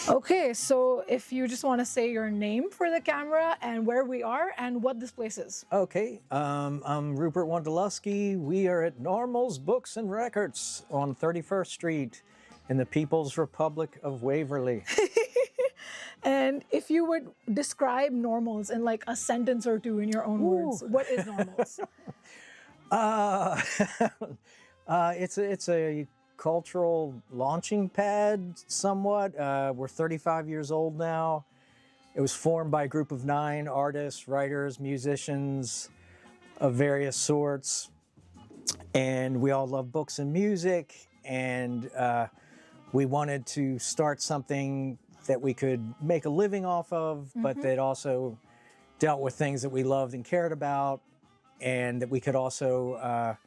Okay, so if you just want to say your name for the camera and where we are and what this place is. Okay, I'm Rupert Wondolowski. We are at Normal's Books and Records on 31st Street in the People's Republic of Waverly. And if you would describe Normals in like a sentence or two in your own words, what is Normals? It's a cultural launching pad somewhat. We're 35 years old now. It was formed by a group of 9 artists, writers, musicians of various sorts. And we all love books and music. And we wanted to start something that we could make a living off of, but that also dealt with things that we loved and cared about, and that we could also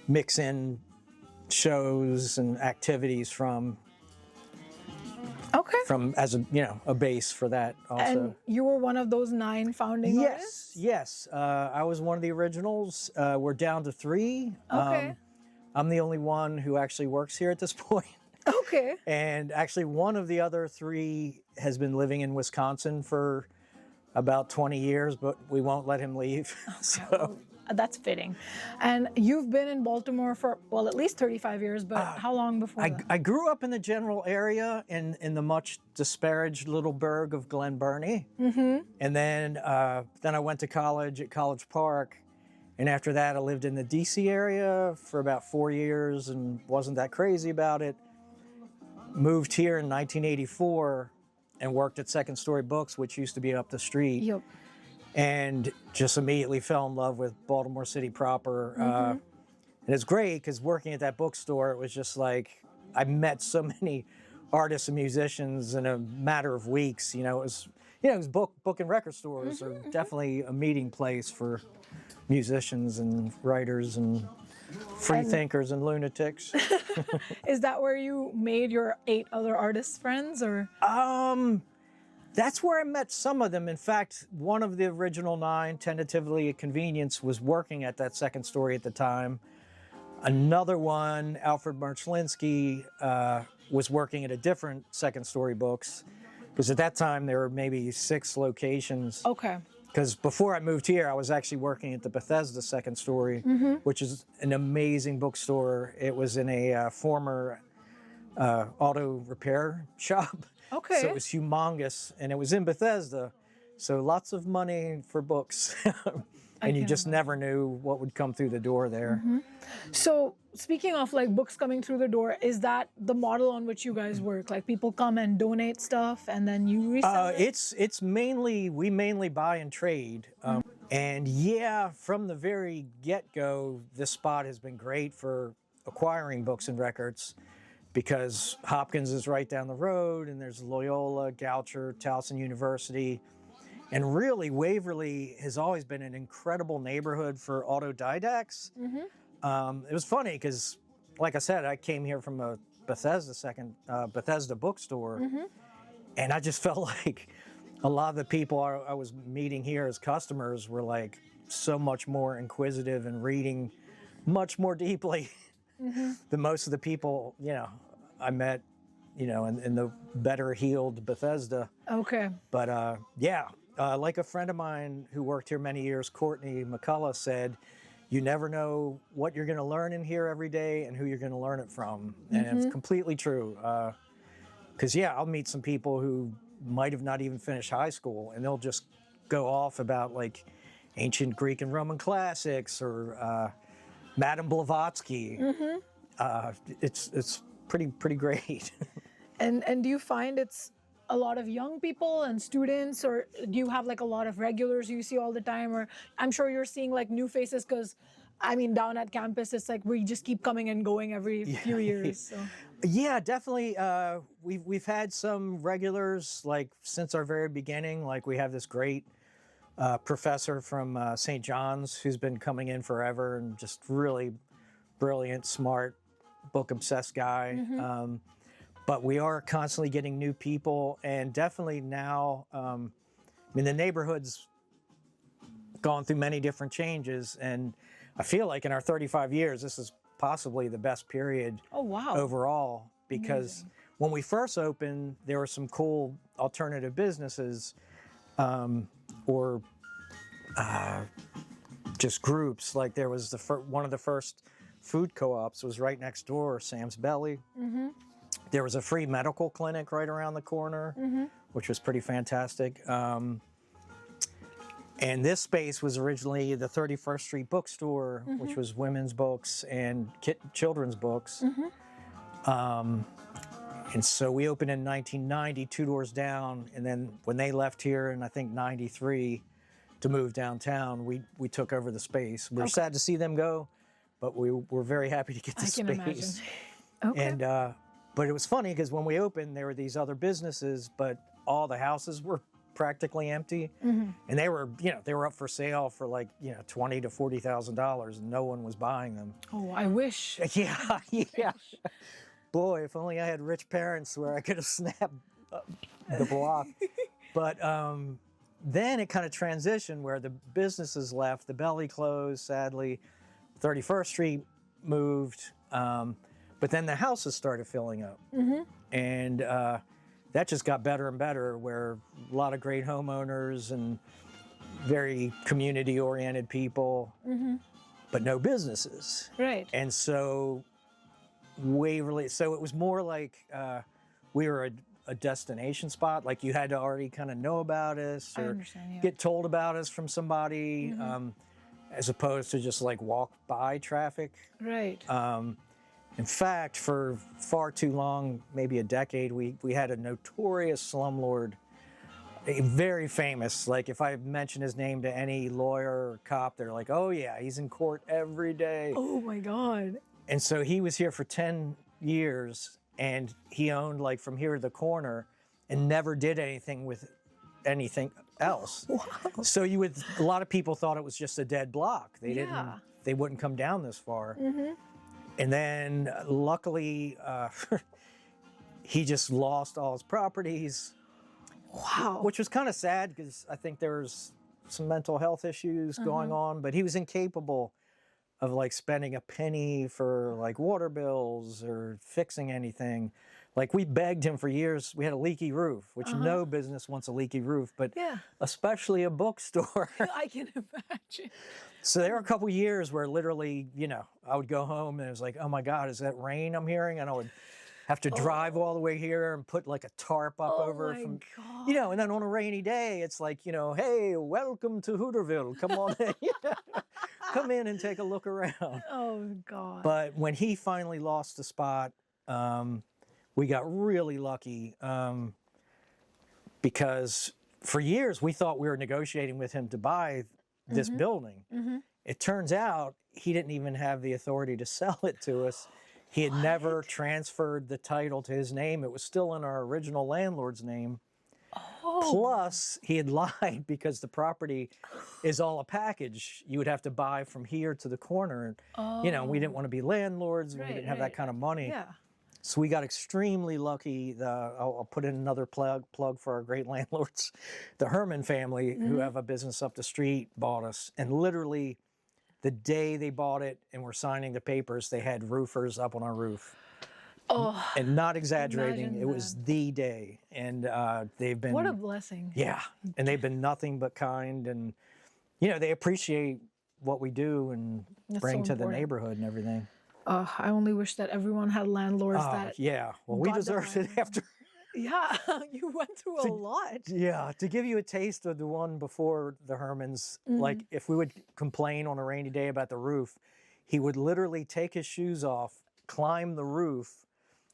mix in shows and activities from as a base for that also. And you were one of those 9 founding artists? Yes. I was one of the originals. We're down to 3. Okay. I'm the only one who actually works here at this point. Okay. And actually one of the other 3 has been living in Wisconsin for about 20 years, but we won't let him leave. So that's fitting. And you've been in Baltimore for, well, at least 35 years, but how long before that? I grew up in the general area in the much disparaged little burg of Glen Burnie. And then I went to college at College Park. And after that, I lived in the DC area for about 4 years and wasn't that crazy about it. Moved here in 1984 and worked at Second Story Books, which used to be up the street. Yep. And just immediately fell in love with Baltimore City proper. And it's great because working at that bookstore, it was just like, I met so many artists and musicians in a matter of weeks. It was book and record stores are definitely a meeting place for musicians and writers and free thinkers and lunatics. Is that where you made your 8 other artist friends, or? That's where I met some of them. In fact, one of the original 9, tentatively at Convenience, was working at that Second Story at the time. Another one, Alfred Marchlinsky, was working at a different Second Story Books, because at that time there were maybe 6 locations. Okay. Because before I moved here, I was actually working at the Bethesda Second Story, which is an amazing bookstore. It was in a former auto repair shop. Okay. So it was humongous, and it was in Bethesda. So lots of money for books. And you just never knew what would come through the door there. So speaking of like books coming through the door, is that the model on which you guys work? Like people come and donate stuff and then you resell it? It's mainly, we mainly buy and trade. And yeah, from the very get-go, this spot has been great for acquiring books and records, because Hopkins is right down the road, and there's Loyola, Goucher, Towson University. And really, Waverly has always been an incredible neighborhood for autodidacts. It was funny because, like I said, I came here from a Bethesda bookstore, and I just felt like a lot of the people I was meeting here as customers were like so much more inquisitive and reading much more deeply than most of the people, I met, in the better heeled Bethesda. Okay. But like a friend of mine who worked here many years, Courtney McCullough, said, you never know what you're going to learn in here every day and who you're going to learn it from. And it's completely true. Because, I'll meet some people who might have not even finished high school, and they'll just go off about like ancient Greek and Roman classics or Madame Blavatsky. It's pretty great. And do you find it's a lot of young people and students, or do you have like a lot of regulars you see all the time? Or I'm sure you're seeing like new faces, because I mean, down at campus, it's like we just keep coming and going every few years. So. Yeah, definitely. We've had some regulars like since our very beginning. Like we have this great professor from St. John's who's been coming in forever, and just really brilliant, smart, book-obsessed guy. But we are constantly getting new people, and definitely now, the neighborhood's gone through many different changes, and I feel like in our 35 years, this is possibly the best period Oh, wow. overall, because when we first opened, there were some cool alternative businesses or just groups. Like there was one of the first food co-ops was right next door, Sam's Belly. There was a free medical clinic right around the corner, which was pretty fantastic. And this space was originally the 31st Street Bookstore, which was women's books and children's books. And so we opened in 1990, 2 doors down. And then when they left here in, I think, 93 to move downtown, we took over the space. We were sad to see them go, but we were very happy to get the space. I can imagine. Okay. And, but it was funny because when we opened, there were these other businesses, but all the houses were practically empty, and they were up for sale for like $20,000 to $40,000, and no one was buying them. Oh, I wish. Yeah, yeah. Boy, if only I had rich parents where I could have snapped the block. But then it kind of transitioned where the businesses left. The Belly closed, sadly. 31st Street moved, but then the houses started filling up, and that just got better and better, where a lot of great homeowners and very community-oriented people, but no businesses. Right. And so so it was more like we were a destination spot. Like you had to already kind of know about us or get told about us from somebody, as opposed to just like walk by traffic. Right. In fact, for far too long, maybe a decade, we had a notorious slumlord, a very famous. Like if I mention his name to any lawyer or cop, they're like, "Oh yeah, he's in court every day." Oh my God. And so he was here for 10 years, and he owned like from here to the corner, and never did anything with anything else. Wow. So a lot of people thought it was just a dead block. They wouldn't come down this far. And then luckily, he just lost all his properties. Wow. Which was kind of sad because I think there was some mental health issues going on, but he was incapable of like spending a penny for like water bills or fixing anything. Like we begged him for years. We had a leaky roof, which no business wants a leaky roof, but especially a bookstore. I can imagine. So there were a couple years where literally, I would go home and it was like, oh my God, is that rain I'm hearing? And I would have to drive all the way here and put like a tarp up over from, God. And then on a rainy day, it's like, hey, welcome to Hooterville. Come on in. Come in and take a look around. Oh God. But when he finally lost the spot, we got really lucky because for years we thought we were negotiating with him to buy this building. It turns out he didn't even have the authority to sell it to us. He had never transferred the title to his name. It was still in our original landlord's name. Plus, he had lied because the property is all a package. You would have to buy from here to the corner. We didn't want to be landlords. We didn't have that kind of money. Yeah. So we got extremely lucky. I'll put in another plug for our great landlords. The Herman family, who have a business up the street, bought us. And literally the day they bought it and were signing the papers, they had roofers up on our roof. Oh, and not exaggerating, it was the day. And they've been... What a blessing. Yeah. And they've been nothing but kind. And, they appreciate what we do and bring to the neighborhood and everything. I only wish that everyone had landlords that... Yeah, well, we deserved it after... Yeah, you went through a lot. Yeah, to give you a taste of the one before the Hermans, like if we would complain on a rainy day about the roof, he would literally take his shoes off, climb the roof,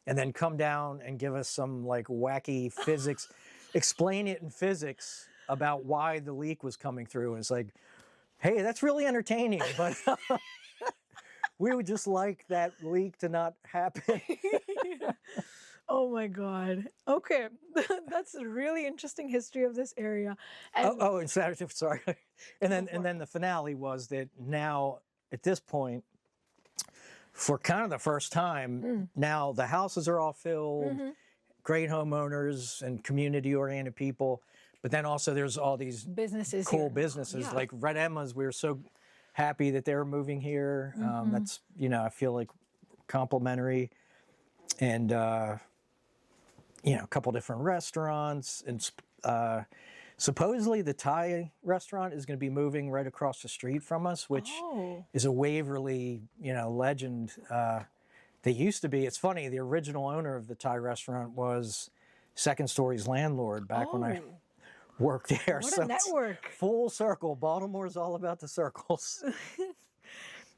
and then come down and give us some like wacky physics, explain it in physics about why the leak was coming through. And it's like, hey, that's really entertaining, but... We would just like that leak to not happen. Yeah. Oh my God. Okay. That's a really interesting history of this area. And and sorry. And then the finale was that now at this point, for kind of the first time, now the houses are all filled, great homeowners and community-oriented people, but then also there's all these businesses cool businesses like Red Emma's. We were so happy that they're moving here. That's, I feel like complimentary. And you know, a couple different restaurants, and supposedly the Thai restaurant is going to be moving right across the street from us, which Oh. is a Waverly, you know, legend. They used to be. It's funny. The original owner of the Thai restaurant was Second Story's landlord back when I worked there. What So a network. full circle. Baltimore's all about the circles.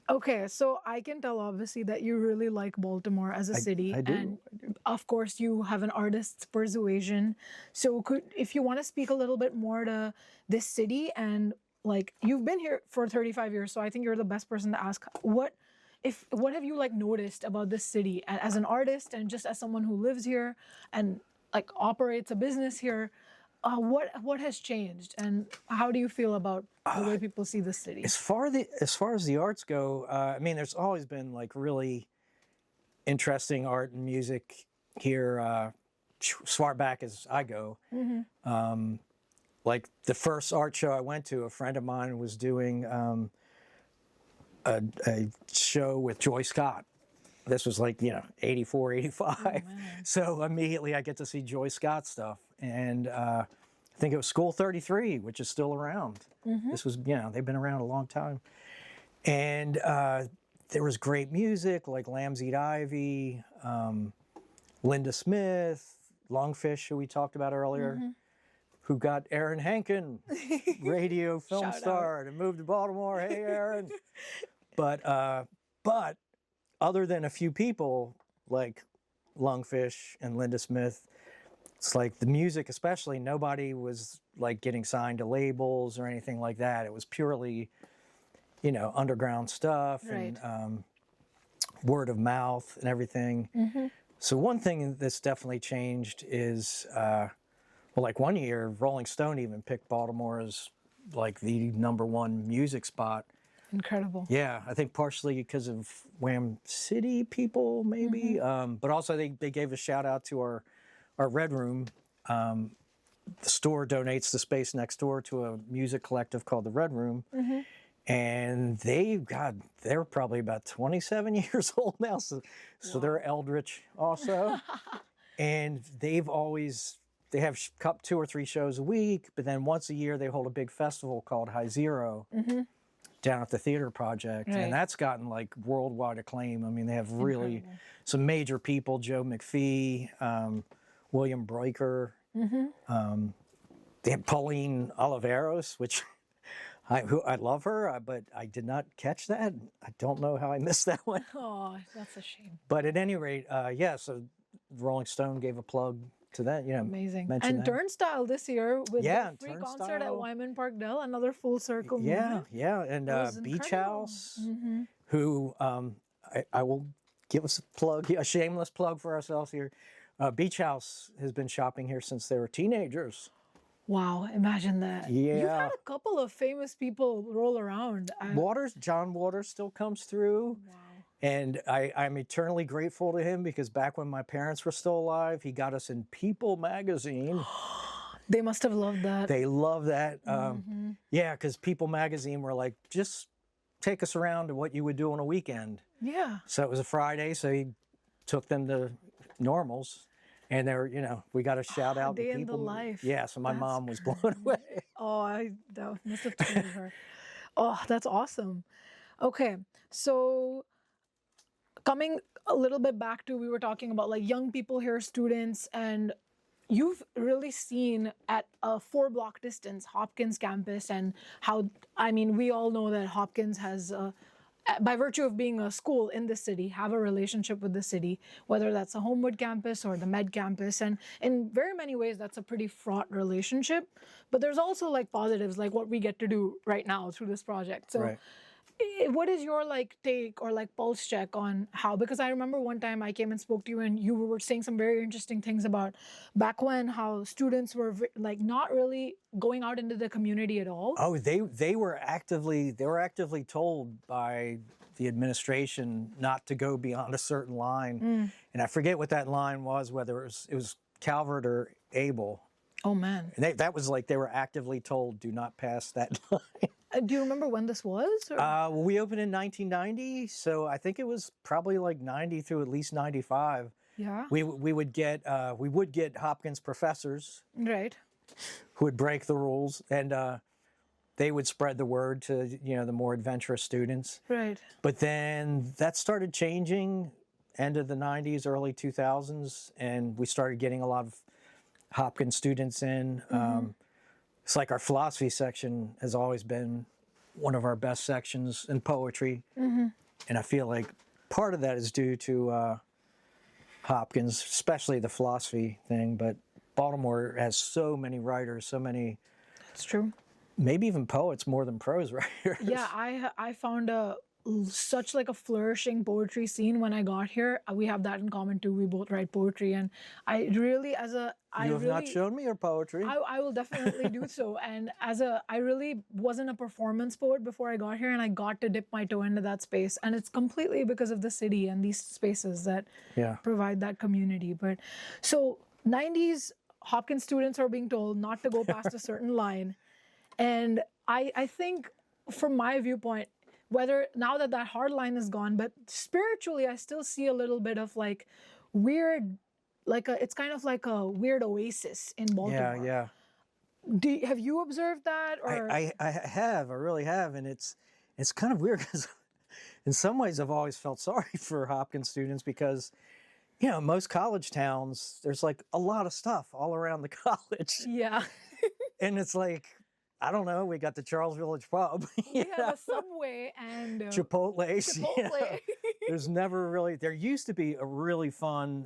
Okay, so I can tell obviously that you really like Baltimore as a city. I do. And of course you have an artist's persuasion. So if you want to speak a little bit more to this city, and like you've been here for 35 years, so I think you're the best person to ask what have you like noticed about this city as an artist and just as someone who lives here and like operates a business here? What has changed, and how do you feel about the way people see the city? As far as the arts go, I mean, there's always been like really interesting art and music here. As far back as I go, like the first art show I went to, a friend of mine was doing a show with Joy Scott. This was like, you know, 84, 85. So immediately I get to see Joy Scott stuff. And I think it was School 33, which is still around. This was, you know, they've been around a long time. And there was great music like Lambs Eat Ivy, Linda Smith, Longfish, who we talked about earlier, who got Aaron Hankin, radio film Shout star, and moved to Baltimore. Hey, Aaron. But other than a few people like Lungfish and Linda Smith, it's like the music especially, nobody was like getting signed to labels or anything like that. It was purely, you know, underground stuff and word of mouth and everything. So one thing that's definitely changed is, well, like one year, Rolling Stone even picked Baltimore as like the #1 music spot. Incredible. Yeah, I think partially because of Wham City people, maybe, but also they gave a shout out to our Red Room. The store donates the space next door to a music collective called the Red Room, and they're probably about 27 years old now, so they're eldritch also, and they have 2 or 3 shows a week, but then once a year they hold a big festival called High Zero. Down at the Theater Project, and that's gotten like worldwide acclaim. I mean, they have really some major people: Joe McPhee, William Breuker. They have Pauline Oliveros, which I love her, but I did not catch that. I don't know how I missed that one. Oh, that's a shame. But at any rate, yeah. So Rolling Stone gave a plug to that. You know, Amazing. mention And that. Turnstile this year with the free Turnstile. concert at Wyman Park Dell, another full circle Yeah, movement. yeah, and was Beach incredible. House, who I will give us a plug, a shameless plug for ourselves here. Beach House has been shopping here since they were teenagers. Wow, imagine that. You've Yeah. had a couple of famous people roll around. John Waters still comes through. Wow. And I'm eternally grateful to him because back when my parents were still alive, he got us in People magazine. They must have loved that. They love that. Yeah, because People magazine were like, just take us around to what you would do on a weekend. Yeah. So it was a Friday, so he took them to Normals. And they're, you know, we got a shout out Day to in the People. life. Yeah, so my That's mom was blown away. Oh, that must have told her. Oh, that's awesome. Okay, so coming a little bit back to, we were talking about like young people here, students, and you've really seen at a 4-block distance Hopkins campus and how, I mean, we all know that Hopkins has, by virtue of being a school in the city, have a relationship with the city, whether that's a Homewood campus or the Med campus. And in very many ways, that's a pretty fraught relationship. But there's also like positives, like what we get to do right now through this project. So Right. what is your like take or like pulse check on how, because I remember one time I came and spoke to you and you were saying some very interesting things about back when, how students were like not really going out into the community at all. Oh, they were actively told by the administration not to go beyond a certain line. And I forget what that line was, whether it was Calvert or Abel. Oh man. And that was like they were actively told, do not pass that line. Do you remember when this was? Or? Well, we opened in 1990, so I think it was probably like 90 through at least 95. Yeah. we would get Hopkins professors Right. who would break the rules, and they would spread the word to the more adventurous students. Right. But then that started changing, end of the 90s, early 2000s, and we started getting a lot of Hopkins students in. It's like our philosophy section has always been one of our best sections in poetry. And I feel like part of that is due to Hopkins, especially the philosophy thing. But Baltimore has so many writers, so many, It's true. maybe even poets more than prose writers. Yeah, I found such like a flourishing poetry scene when I got here. We have that in common too. We both write poetry, and I really, You have not shown me your poetry. I will definitely do so. And I really wasn't a performance poet before I got here, and I got to dip my toe into that space. And it's completely because of the city and these spaces that provide that community. But so 90s Hopkins students are being told not to go past a certain line. And I think from my viewpoint, whether now that hard line is gone, but spiritually, I still see a little bit of like weird, it's kind of like a weird oasis in Baltimore. Yeah. Have you observed that? Or I have, I really have, and it's kind of weird because in some ways I've always felt sorry for Hopkins students because, most college towns, there's like a lot of stuff all around the college. Yeah. And it's like, I don't know, we got the Charles Village Pub. Yeah, the Subway and Chipotle. Chipotle. There's never really, there used to be a really fun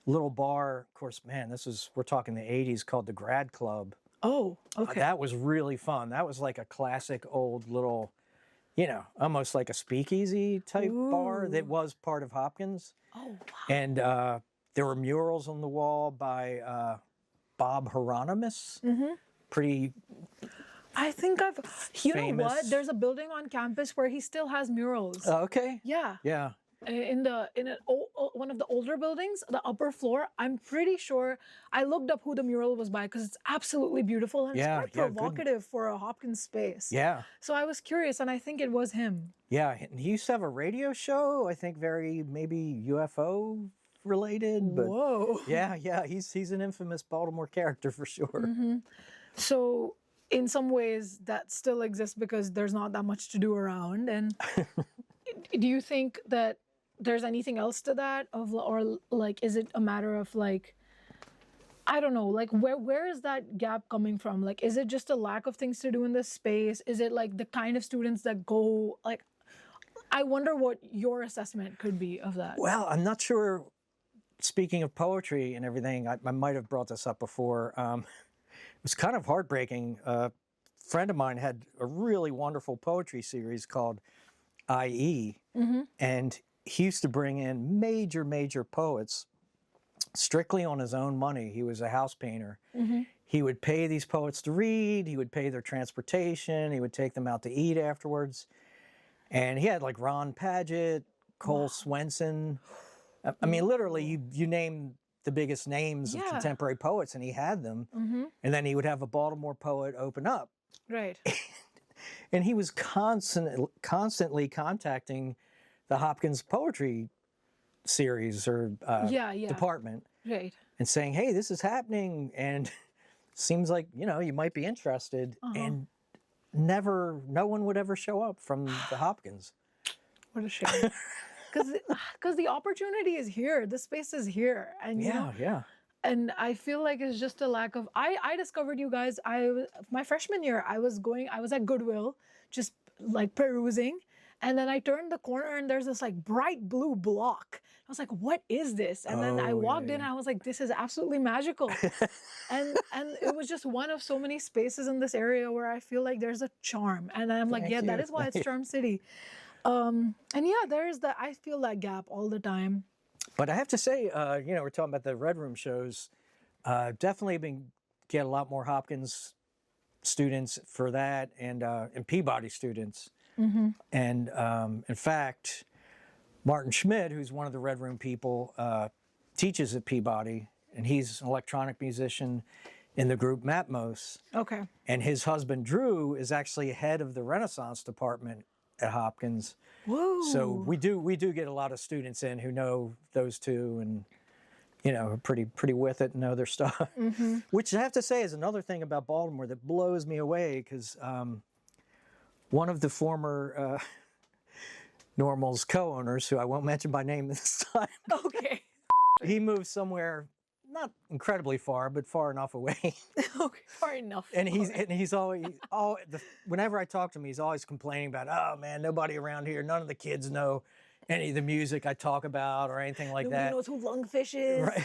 little bar. Of course, man, we're talking the 80s, called the Grad Club. Oh, okay. That was really fun. That was like a classic old little, almost like a speakeasy type bar that was part of Hopkins. Oh, wow. And there were murals on the wall by Bob Hieronymus. Pretty I think you know what? famous. There's a building on campus where he still has murals. Okay. Yeah. Yeah. In one of the older buildings, the upper floor, I'm pretty sure I looked up who the mural was by because it's absolutely beautiful and it's quite provocative for a Hopkins space. Yeah. So I was curious, and I think it was him. Yeah. And he used to have a radio show, I think very maybe UFO related. But Whoa. yeah. He's an infamous Baltimore character for sure. So in some ways that still exists because there's not that much to do around. And do you think that there's anything else to that or like, is it a matter of like, I don't know, like where is that gap coming from? Like, is it just a lack of things to do in this space? Is it like the kind of students that go, like, I wonder what your assessment could be of that. Well, I'm not sure. Speaking of poetry and everything, I might have brought this up before. It was kind of heartbreaking. A friend of mine had a really wonderful poetry series called IE, and he used to bring in major poets strictly on his own money. He was a house painter. He would pay these poets to read, he would pay their transportation, he would take them out to eat afterwards. And he had like Ron Padgett, Cole Swenson. I mean, literally, you name the biggest names of contemporary poets, and he had them. And then he would have a Baltimore poet open up. Right. And he was constantly contacting the Hopkins poetry series or department. Right. And saying, hey, this is happening, and seems like, you might be interested. And no one would ever show up from the Hopkins. What a shame. Because the opportunity is here, the space is here, and and I feel like it's just a lack of. I discovered you guys. My freshman year, I was at Goodwill, just like perusing, and then I turned the corner and there's this like bright blue block. I was like, what is this? And then I walked in and I was like, this is absolutely magical. and it was just one of so many spaces in this area where I feel like there's a charm, and I'm like, that is why it's Charm City. And there's I feel that gap all the time. But I have to say, we're talking about the Red Room shows. Definitely get a lot more Hopkins students for that, and Peabody students. And in fact, Martin Schmidt, who's one of the Red Room people, teaches at Peabody, and he's an electronic musician in the group Matmos. Okay. And his husband Drew is actually head of the Renaissance department at Hopkins. Whoa. So we do get a lot of students in who know those two and are pretty with it and know their stuff. Which I have to say is another thing about Baltimore that blows me away, because one of the former Normal's co-owners, who I won't mention by name this time, Okay. he moved somewhere not incredibly far, but far enough away. Okay, far enough. And he's always whenever I talk to him, he's always complaining about, oh man, nobody around here, none of the kids know any of the music I talk about or anything like Nobody that. knows who Lungfish is. Right.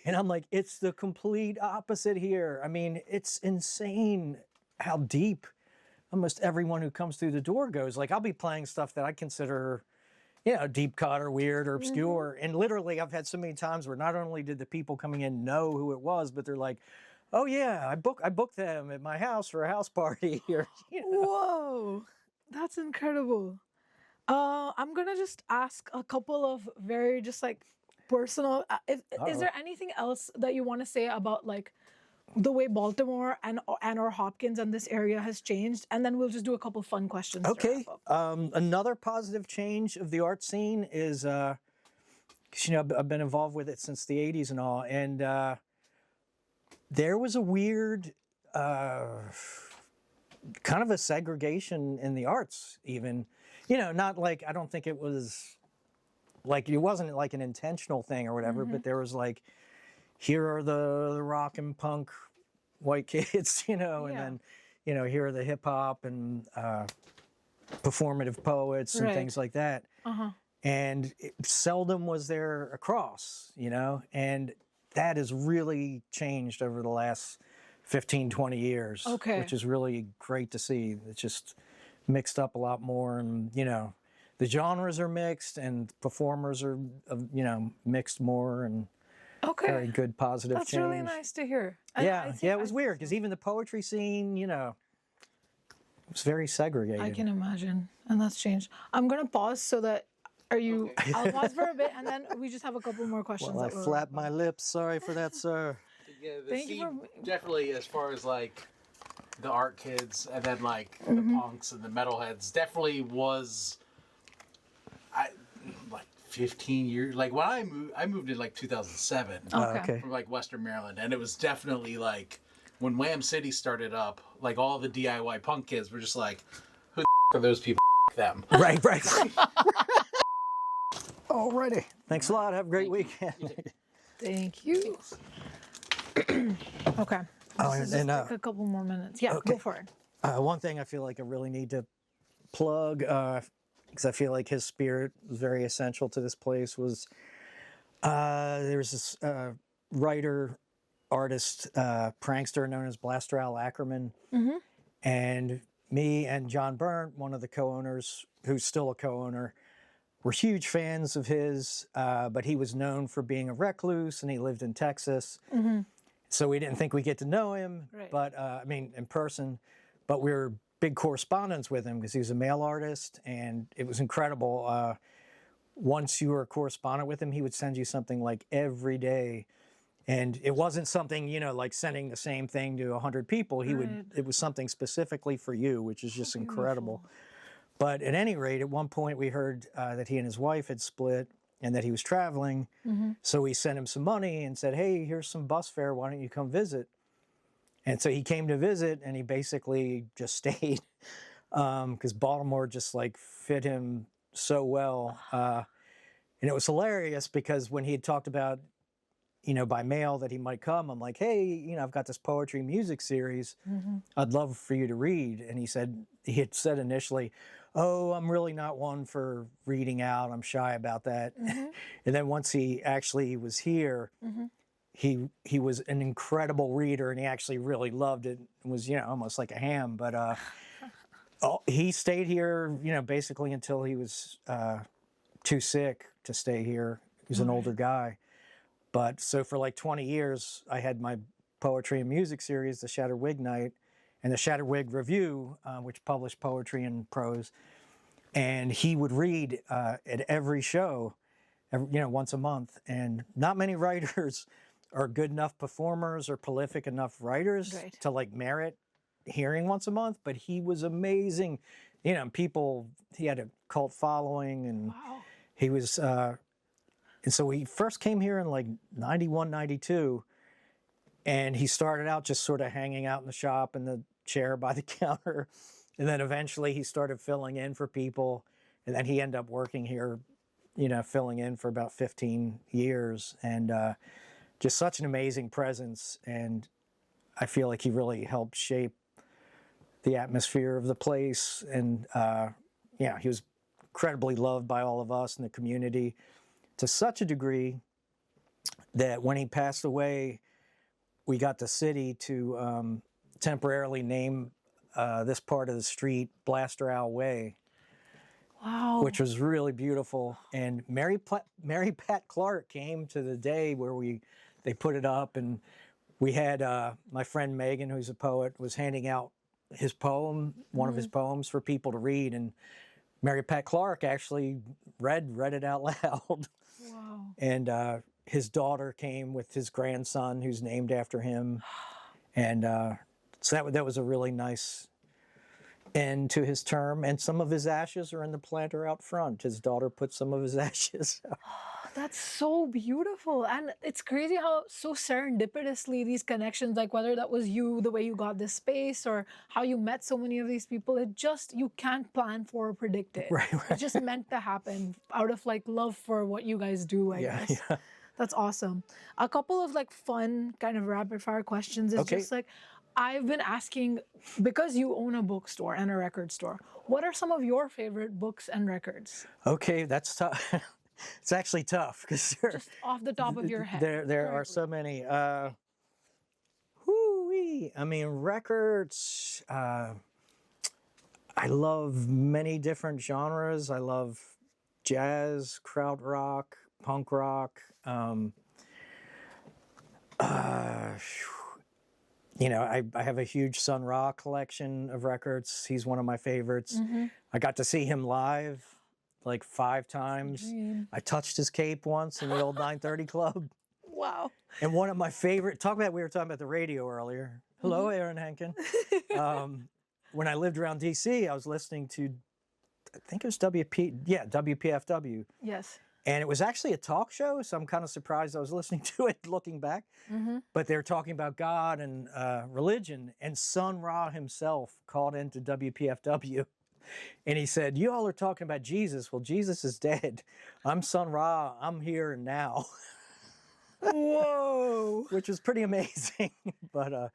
And I'm like, it's the complete opposite here. I mean, it's insane how deep almost everyone who comes through the door goes. Like, I'll be playing stuff that I consider, deep cut or weird or obscure. And literally, I've had so many times where not only did the people coming in know who it was, but they're like, oh yeah, I booked them at my house for a house party. Or, Whoa, that's incredible. I'm gonna just ask a couple of very just like personal. Is there anything else that you want to say about like the way Baltimore and or Hopkins and this area has changed? And then we'll just do a couple fun questions. to Okay. wrap up. Another positive change of the art scene is, 'cause, I've been involved with it since the 80s and all, and there was a weird kind of a segregation in the arts, even. Not like, I don't think it was like, it wasn't like an intentional thing or whatever, but there was like, here are the rock and punk white kids, and then, here are the hip hop and performative poets and things like that. And seldom was there a cross, and that has really changed over the last 15, 20 years, which is really great to see. It's just mixed up a lot more, and the genres are mixed and performers are mixed more, and very good positive That's change. really nice to hear. It was weird because even the poetry scene, it was very segregated. I can imagine, and that's changed. I'm gonna pause so that I'll pause for a bit, and then we just have a couple more questions. Well, I flapped my lips. Sorry for that, sir. Yeah, the Thank you scene for- definitely, as far as like the art kids and then like the punks and the metalheads, definitely was. Like 15 years. Like when I moved in like 2007 Okay. from like Western Maryland, and it was definitely like when Wham City started up. Like all the DIY punk kids were just like, who the are those people? Them. Right. Alrighty. Thanks a lot. Have a great weekend. Thank you. Okay. Oh, This is and, just like a couple more minutes. Yeah, go for it. One thing I feel like I really need to plug, because I feel like his spirit was very essential to this place, was there's this writer, artist, prankster known as Blastral Ackerman. And me and John Burnt, one of the co-owners, who's still a co-owner, were huge fans of his, but he was known for being a recluse and he lived in Texas. So we didn't think we'd get to know him, but in person, but we were big correspondents with him because he was a mail artist, and it was incredible. Once you were a correspondent with him, he would send you something like every day. And it wasn't something, like sending the same thing to 100 people. It was something specifically for you, which is just incredible. But at any rate, at one point we heard that he and his wife had split and that he was traveling. So we sent him some money and said, hey, here's some bus fare. Why don't you come visit? And so he came to visit, and he basically just stayed because Baltimore just like fit him so well. And it was hilarious because when he had talked about, by mail that he might come, I'm like, hey, I've got this poetry music series I'd love for you to read. And he had said initially, oh, I'm really not one for reading out. I'm shy about that. And then once he actually was here, he was an incredible reader, and he actually really loved it. It was, almost like a ham. But he stayed here, basically until he was too sick to stay here. He was an older guy. But so for like 20 years, I had my poetry and music series, the Shattered Wig Night, and the Shattered Wig Review, which published poetry and prose. And he would read at every show, once a month. And not many writers are good enough performers or prolific enough writers to like merit hearing once a month, but he was amazing. you know, people, he had a cult following, and Wow. he was, and so he first came here in like 91, 92, and he started out just sort of hanging out in the shop in the chair by the counter. And then eventually he started filling in for people. And then he ended up working here, you know, filling in for about 15 years. And just such an amazing presence. And I feel like he really helped shape the atmosphere of the place. And yeah, he was incredibly loved by all of us in the community to such a degree that when he passed away, we got the city to temporarily name this part of the street Blaster Owl Way, Wow. which was really beautiful. And Mary Pat Clark came to the day where they put it up, and we had my friend Megan, who's a poet, was handing out his poem, one of his poems for people to read, and Mary Pat Clark actually read it out loud. Wow. And his daughter came with his grandson, who's named after him, and so that was a really nice end to his term. And some of his ashes are in the planter out front. His daughter put some of his ashes. That's so beautiful. And it's crazy how so serendipitously these connections, like whether that was you, the way you got this space, or how you met so many of these people, you can't plan for or predict it. Right. It's just meant to happen out of like love for what you guys do, I guess. Yeah. That's awesome. A couple of like fun kind of rapid fire questions is Okay. just like, I've been asking, because you own a bookstore and a record store, what are some of your favorite books and records? Okay, that's tough. It's actually tough because Just off the top of your head. there are so many. Whoo-wee. I mean, records. I love many different genres. I love jazz, krautrock, punk rock. You know, I have a huge Sun Ra collection of records. He's one of my favorites. I got to see him live like 5 times. Dream. I touched his cape once in the old 930 Club. Wow. And one of my favorite, we were talking about the radio earlier. Hello, Aaron Henkin. When I lived around DC, I was listening to, I think it was WPFW. Yes. And it was actually a talk show, so I'm kind of surprised I was listening to it looking back. But they were talking about God and religion, and Sun Ra himself called into WPFW. And he said, you all are talking about Jesus. Well, Jesus is dead. I'm Sun Ra. I'm here and now. Whoa. Which was pretty amazing. But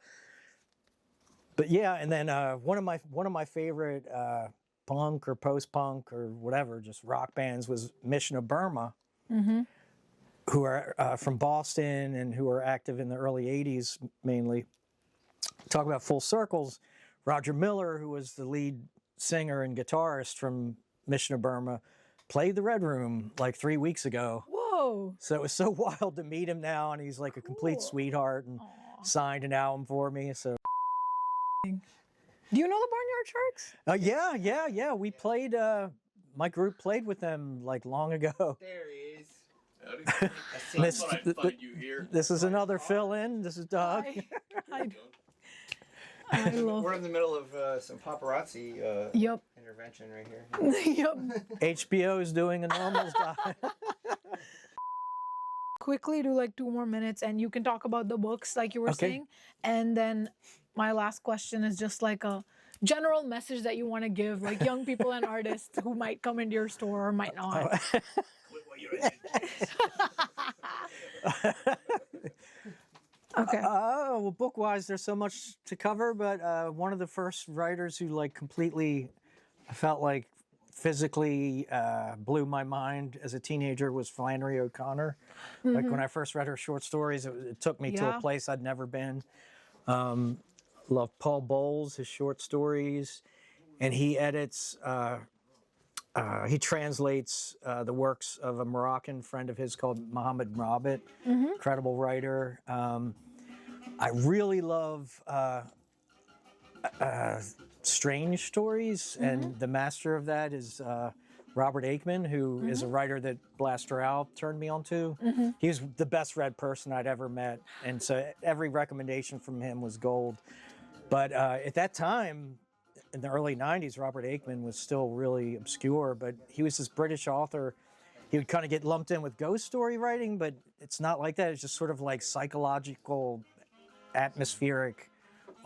yeah, and then one of my favorite punk or post-punk or whatever, just rock bands was Mission of Burma, who are from Boston and who are active in the early 80s mainly. Talk about full circles. Roger Miller, who was the lead singer and guitarist from Mission of Burma, played the Red Room like 3 weeks ago. Whoa. So it was so wild to meet him now, and he's like a complete Cool. sweetheart and signed an album for me. So Do you know the Barnyard Sharks? yeah. We played. My group played with them like long ago. There he is. This, I thought I'd find you here. this is another fill-in. This is Doug. I love We're in the middle of some paparazzi Yep. intervention right here. Yep. HBO is doing a normal style. Quickly do like 2 more minutes and you can talk about the books like you were Okay. saying. And then my last question is just like a general message that you want to give like young people and artists who might come into your store or might not. Okay. Well, book-wise, there's so much to cover, but one of the first writers who like completely, I felt like physically blew my mind as a teenager was Flannery O'Connor. Like when I first read her short stories, it took me to Yeah. a place I'd never been. Love Paul Bowles, his short stories, and he edits, he translates the works of a Moroccan friend of his called Mohammed Rabit, incredible writer. I really love strange stories, and the master of that is Robert Aikman, who is a writer that Blaster Owl turned me on to. He was the best read person I'd ever met, and so every recommendation from him was gold. But at that time, in the early 90s, Robert Aikman was still really obscure, but he was this British author. He would kind of get lumped in with ghost story writing, but it's not like that. It's just sort of like psychological, atmospheric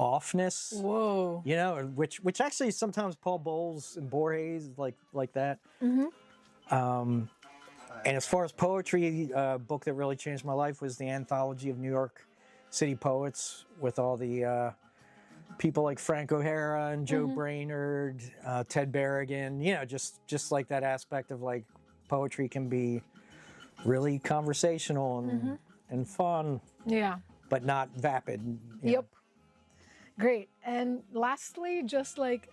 offness. Whoa. You know, which actually sometimes Paul Bowles and Borges like that. And as far as poetry, a book that really changed my life was the Anthology of New York City Poets, with all the people like Frank O'Hara and Joe Brainerd, Ted Berrigan. You know, just like that aspect of like poetry can be really conversational and fun, Yeah. but not vapid. you know. Yep. Great. And lastly, just like,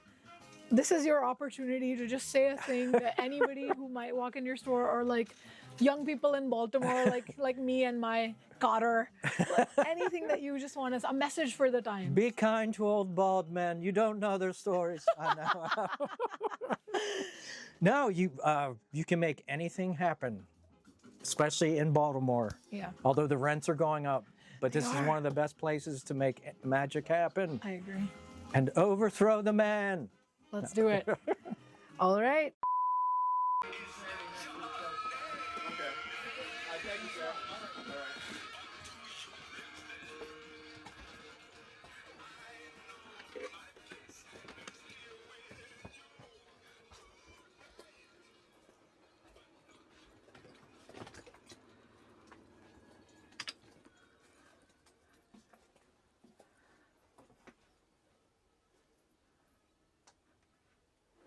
this is your opportunity to just say a thing to anybody who might walk in your store, or like young people in Baltimore, like me and my Cotter, like anything that you just want us, a message for the time. Be kind to old bald men. You don't know their stories. I know. No, you can make anything happen, especially in Baltimore. Yeah, Although the rents are going up, but this is are. one of the best places to make magic happen I agree. and overthrow the man. Let's do it. All right. Okay. I thank you, sir. All right.